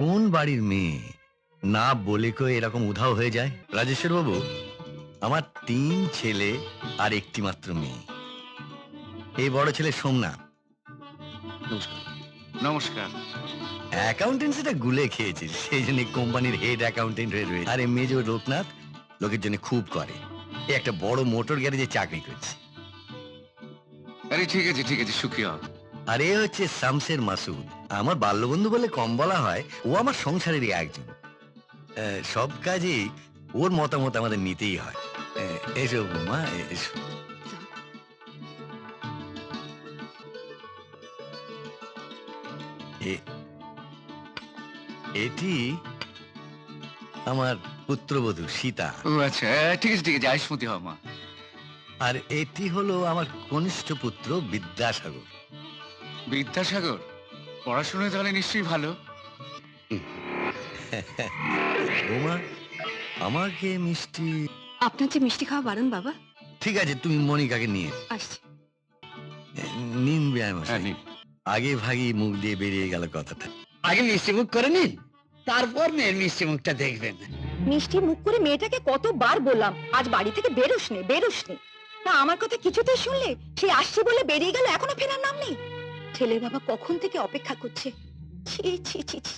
কোন বাড়ির মেয়ে না বলে কেউ এরকম উধাও হয়ে যায়? রাজেশ্বর বাবু, আমার 3 ছেলে আর একটি মাত্র মেয়ে। এই বড় ছেলে সোমনাথ নমস্কার। নমস্কার। অ্যাকাউন্টেন্সিটা গুলে খেয়েছে, সেই জন্য কোম্পানির হেড অ্যাকাউন্টেন্ট হয়ে রয়েছে। আর এই মেজো লোকনাথ লোকের জন্য খুব করে, এ একটা বড় মোটর গ্যারেজে চাকরি করছে। আরে ঠিক আছে সুখী হও। আর এ হচ্ছে শামসের মাসুদ, আমার বাল্যবন্ধু বলে কম বলা হয়। ও আমার সংসারেরই একজন। সব কাজেই ওর মতামত আমাদের নিতেই হয়। এসো বৌমা, এসো। এ- এটি আমার পুত্রবধূ সীতা, ও আচ্ছা, ঠিক আছে আয়ুষ্মতি হও মা। আর এটি হলো আমার কনিষ্ঠ পুত্র বিদ্যাসাগর। বিদ্যাসাগর পড়াশোনায় তাহলে নিশ্চয়ই ভালো। বৌমা, আমাকে মিষ্টি। আপনার যে মিষ্টি খাওয়া বারণ বাবা। ঠিক আছে, তুমি মনিকাকে নিয়ে আসছি। নিন ব্যায়াম। হ্যাঁ, নিন। আগে ভাগে মুখ দিয়ে বেরিয়ে গেল কথাটা। আগে মিষ্টি মুখ করে নিন, তারপর মেয়ের মিষ্টি মুখটা দেখবেন। মিষ্টি মুখ করে মেয়েটাকে কতবার বললাম আজ বাড়ি থেকে বেরোস নে। তা আমার কথা কিছুতেই শুনলে? সে আসছে বলে বেরিয়ে গেল, এখনো ফেরার নাম নেই। ছেলের বাবা কখন থেকে অপেক্ষা করছে। ছি ছি ছি ছি,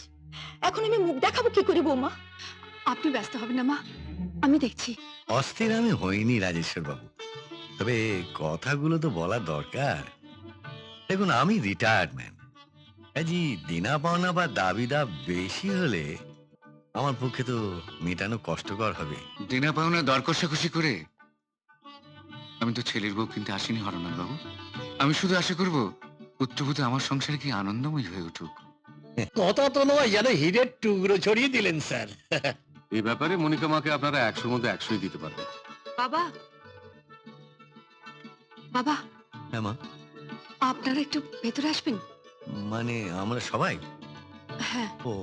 এখন আমি মুখ দেখাবো কি করে বৌমা? আপনি ব্যস্ত হবেন না মা, আমি দেখছি। অস্থির আমি হইনি রাজেশ্বর বাবু, তবে কথাগুলো তো বলা দরকার। দেখুন, আমি রিটায়ার্ড ম্যান, কাজী দিনা পাওনা বা দাবিদা বেশি হলে আমার পক্ষে তো মেটানো কষ্টকর হবে। দেনা পাওনা দর কষাকষি করে আমি তো ছেলের বউ কিনতে আসিনি হরনাথ বাবু। আমি শুধু আশা করব পুত্রবধূ আমার সংসারে কি আনন্দময় হয়ে উঠুক। কথা তো নয়, যেন হীরের টুকরো ছড়িয়ে দিলেন স্যার। এই ব্যাপারে মনিকা মাকে আপনারা 100-র মধ্যে 100ই দিতে পারবেন। বাবা, বাবা, হ্যাঁ মা, আপনারা একটু ভেতরে আসবেন। মানে আমরা সবাই? হ্যাঁ। ও,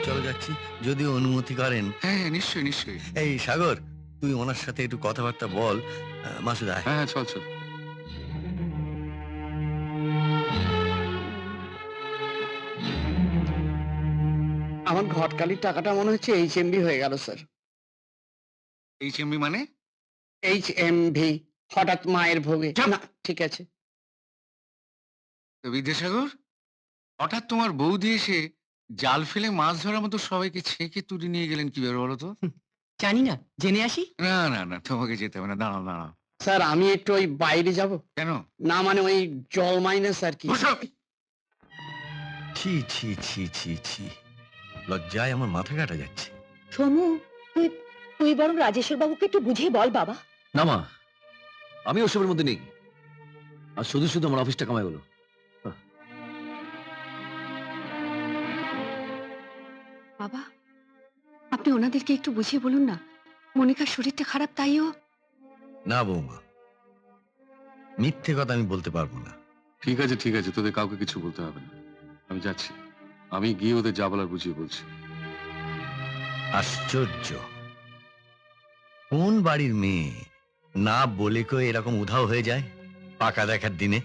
চলো যাচ্ছি, যদি অনুমতি করেন। হ্যাঁ নিশ্চয়ই। এই সাগর, তুই ওনার সাথে একটু কথাবার্তা বল। মাসুদ আয়। হ্যাঁ, চল। আমার ঘটকালির টাকাটা মনে হচ্ছে HMV হয়ে গেল স্যার। HMV মানে? HMV, হঠাৎ মায়ের ভোগে। চাপ। না, ঠিক আছে। তো বিদ্যাসাগর, হঠাৎ তোমার বৌদি এসে জাল ফেলে মাছ ধরার মতো সবাইকে ছেঁকে তুলে নিয়ে গেলেন কিভাবে বলো তো? জানি না, জেনে আসি। না তোমাকে যেতে হবে না, দাঁড়াও। স্যার, আমি একটু ওই বাইরে যাব। কেন? না মানে ওই জল মাইনাস আর কি। বসো। ছি ছি ছি ছি ছি, লজ্জায় আমার মাথা কাটা যাচ্ছে। সোমু, তুই বরং রাজেশ্বর বাবুকে একটু বুঝিয়ে বল বাবা। না মা, আমি ওসবের মধ্যে নেই। আর শুধু আমার অফিসটা কামাই হলো। বাবা, আপনি ওনাদেরকে একটু বুঝিয়ে বলুন না, মনিকার শরীরটা খারাপ, তাইও। না বৌমা, মিথ্যে কথা আমি বলতে পারবো না। ঠিক আছে, তোদের কাউকে কিছু বলতে হবে না। আমি যাচ্ছি, আমি গিয়ে ওদের যা বলার বুঝিয়ে বলছি। আশ্চর্য, কোন বাড়ির মেয়ে না বলে কেউ এরকম উধাও হয়ে যায় পাকা দেখার দিনে?